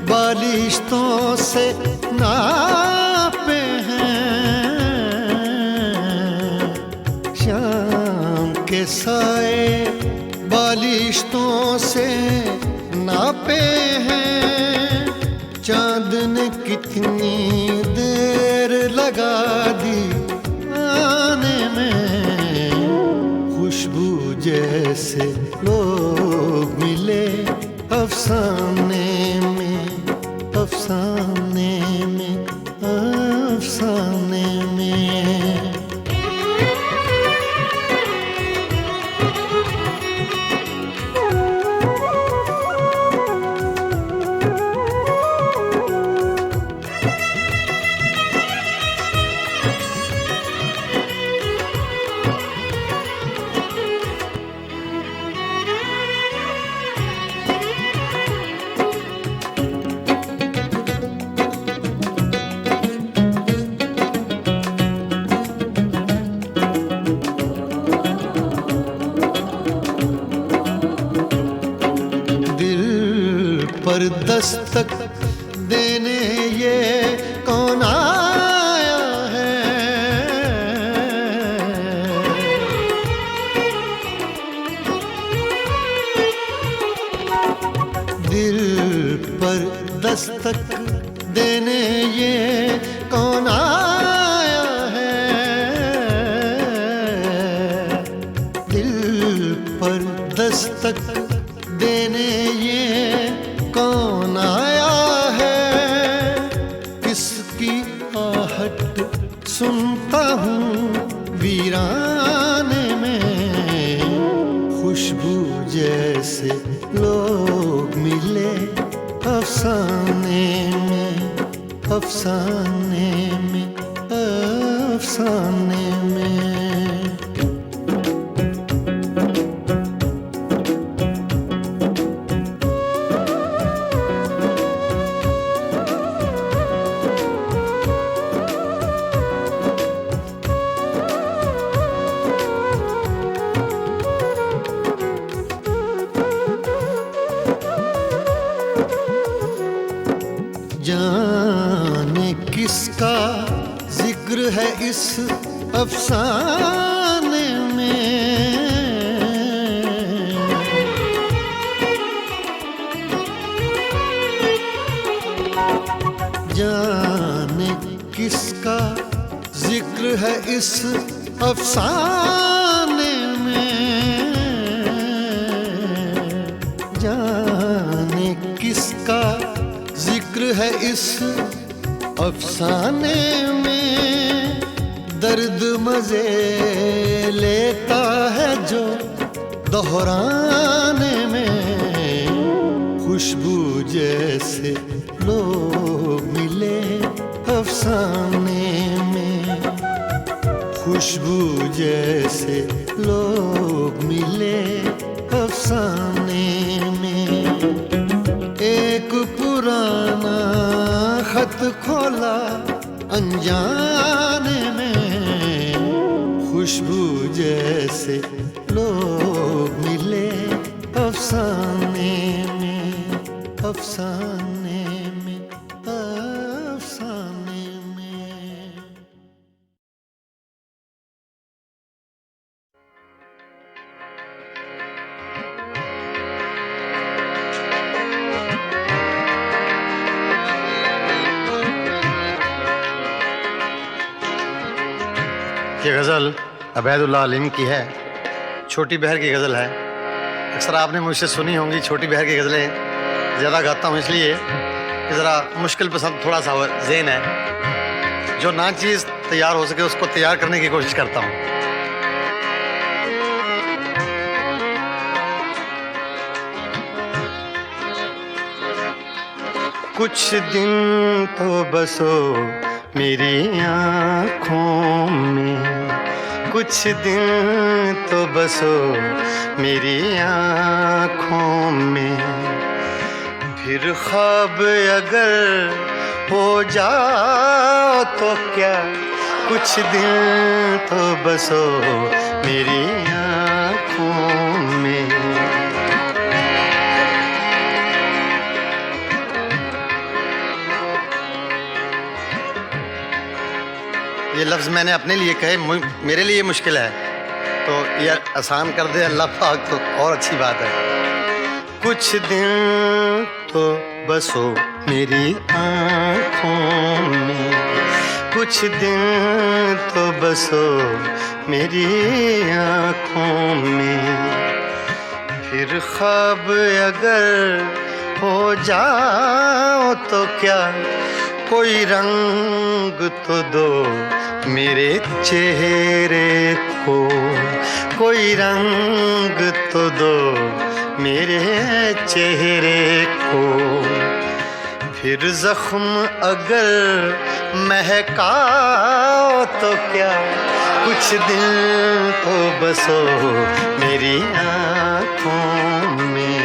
बालिश्तों से नापे हैं, शाम के साए बालिश्तों से नापे हैं। चांद ने कितनी देर लगा दी आने में, खुशबू जैसे लोग मिले अफसाने में, अफसाने में, अफसाने में। पर दस्तक देने ये कौन आया है, दिल पर दस्तक देने ये कौन आया है, दिल पर दस्तक देने ये कौन आया है। किसकी आहट सुनता हूँ वीराने में, खुशबू जैसे लोग मिले अफसाने में, अफसाने में, अफसाने में। जाने किसका जिक्र है इस अफसाने में, जाने किसका जिक्र है इस अफसाने में, जाने किसका जिक्र है इस अफसाने में। दर्द मजे लेता है जो दोहराने में, खुशबू जैसे लोग मिले अफसाने में, खुशबू जैसे लोग मिले अफसाने में। एक पुराना खत खोला अनजाने में, खुशबू जैसे लोग मिले अफसाने में, अफसाने में, अफसाने में। ये गज़ल अबैदुल्लाह अलीम की है, छोटी बहर की गज़ल है। अक्सर आपने मुझसे सुनी होंगी छोटी बहर की गज़लें ज़्यादा गाता हूँ, इसलिए कि ज़रा मुश्किल पसंद थोड़ा सा ज़हन है। जो ना चीज़ तैयार हो सके उसको तैयार करने की कोशिश करता हूँ। कुछ दिन तो बसो मेरी आँखों में, कुछ दिन तो बसो मेरी आँखों में, फिर ख्वाब अगर हो जाओ तो क्या, कुछ दिन तो बसो मेरी आँखों में। ये लफ्ज़ मैंने अपने लिए कहे, मेरे लिए मुश्किल है, तो ये आसान कर दे अल्लाह पाक तो और अच्छी बात है। कुछ दिन तो बसो मेरी आँखों में, कुछ दिन तो बसो मेरी आँखों में, फिर ख्वाब अगर हो जाओ तो क्या, कोई रंग तो दो मेरे चेहरे को, कोई रंग तो दो मेरे चेहरे को, फिर जख्म अगर महकाओ तो क्या, कुछ दिन तो बसो मेरी आँखों में।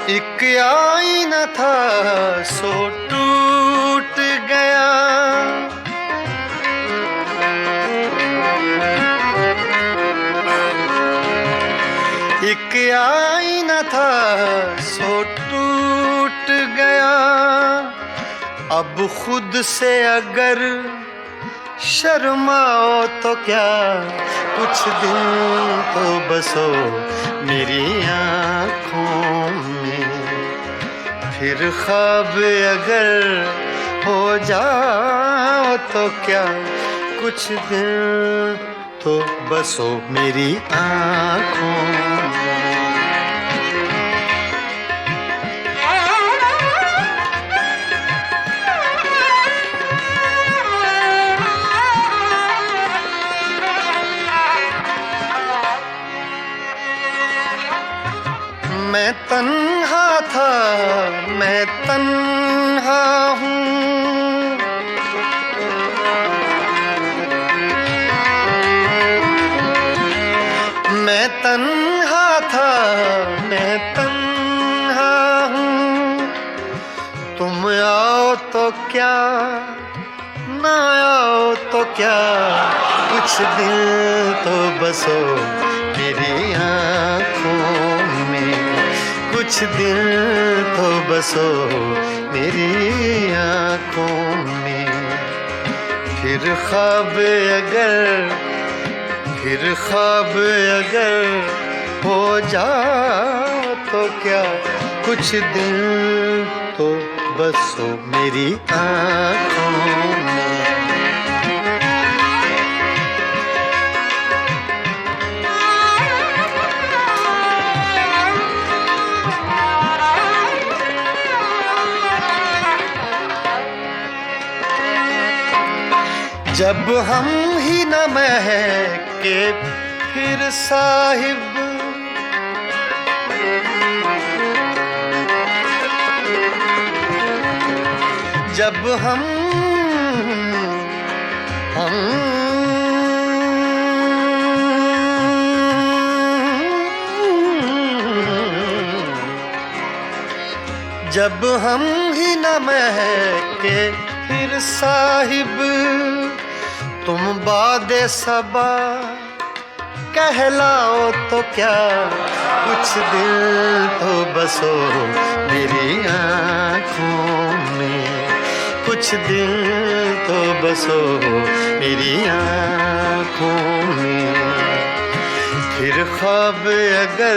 एक आईना था सो टूट गया, एक आईना था सो टूट गया, अब खुद से अगर शर्माओ तो क्या, कुछ दिन तो बसो मेरी आँखों में, फिर ख्वाब अगर हो जाओ तो क्या, कुछ दिन तो बसो मेरी आँखों में। मैं तन्हा था, मैं तन्हा हूँ, मैं तन्हा था, मैं तन्हा हूँ, तुम आओ तो क्या, ना आओ तो क्या, कुछ दिन तो बसो मेरी आँखों में, कुछ दिन तो बसो मेरी आँखों में, फिर ख्वाब अगर, फिर ख्वाब अगर हो जाओ तो क्या, कुछ दिन तो बसो मेरी आँखों में। जब हम ही न महके फिर साहिब, जब हम जब हम ही न महके फिर साहिब, तुम बादे सबा कहलाओ तो क्या, कुछ दिल तो बसो मेरी आँखों में, कुछ कुछ दिन तो बसो मेरी आँखों में। फिर ख्वाब अगर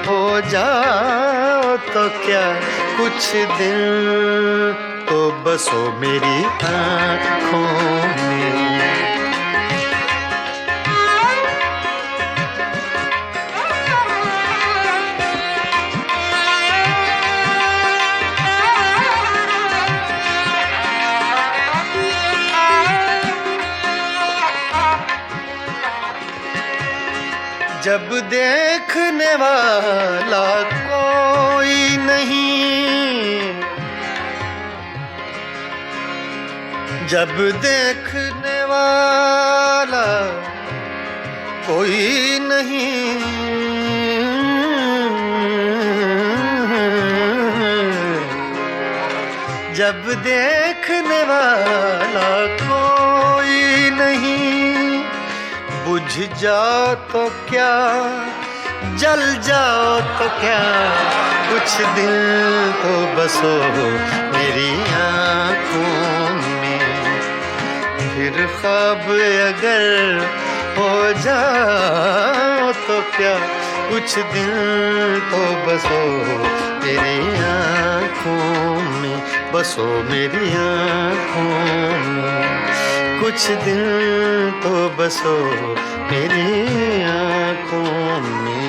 हो जाओ तो क्या कुछ दिन तो बसो मेरी आँखों में। जब देखने वाला कोई नहीं, जब देखने वाला कोई नहीं, जब देखने वाला कोई नहीं, बुझ जाओ तो क्या जल जाओ तो क्या कुछ दिन तो बसो मेरी आँखों में। फिर ख्वाब अगर हो जाओ तो क्या कुछ दिन तो बसो मेरी आँखों में, बसो मेरी आँखों में। कुछ दिन तो बसो मेरी आँखों में।